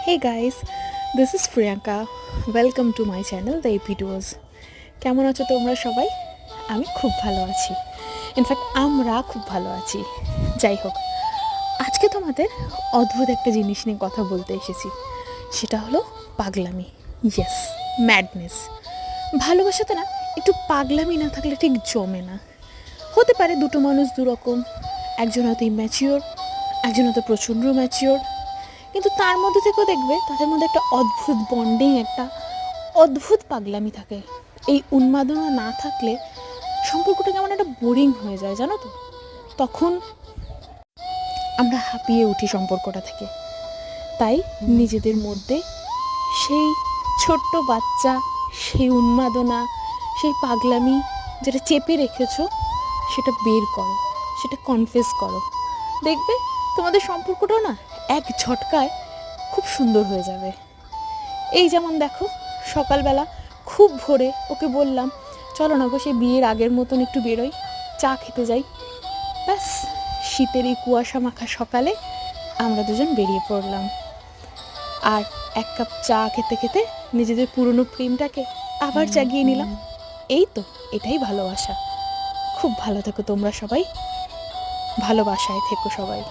Hey guys, this is Priyanka. Welcome to my channel The Epiduos. কেমন আছো তোমরা সবাই? আমি খুব ভালো আছি। ইনফ্যাক্ট আমরা খুব ভালো আছি। যাই হোক, আজকে তোমাদের অদ্ভুত একটা জিনিস নিয়ে কথা বলতে এসেছি। সেটা হলো পাগলামি। Yes, madness. ভালোবাসাতে না একটু পাগলামি না থাকলে ঠিক জমে না। হতে পারে দুটো মানুষ দুরকম, একজন হয়তো ইম্যাচিওর, একজন হয়তো প্রচণ্ড ম্যাচিওর, কিন্তু তার মধ্যে থেকেও দেখবে তাদের মধ্যে একটা অদ্ভুত বন্ডিং, একটা অদ্ভুত পাগলামি থাকে। এই উন্মাদনা না থাকলে সম্পর্কটা কেমন একটা বোরিং হয়ে যায়, জানো তো। তখন আমরা হাঁপিয়ে উঠি সম্পর্কটা থেকে। তাই নিজেদের মধ্যে সেই ছোট্ট বাচ্চা, সেই উন্মাদনা, সেই পাগলামি যেটা চেপে রেখেছো, সেটা বের করো, সেটা কনফেস করো। দেখবে তোমাদের সম্পর্কটাও না এক ঝটকায় খুব সুন্দর হয়ে যাবে। এই যেমন দেখো, সকালবেলা খুব ভোরে ওকে বললাম, চলো না গো সেই বিয়ের আগের মতন একটু বেরোই, চা খেতে যাই। ব্যাস, শীতের এই কুয়াশা মাখা সকালে আমরা দুজন বেরিয়ে পড়লাম। আর এক কাপ চা খেতে খেতে নিজেদের পুরনো প্রেমটাকে আবার জাগিয়ে নিলাম। এই তো, এটাই ভালোবাসা। খুব ভালো থেকো তোমরা সবাই, ভালোবাসায় থেকো সবাই।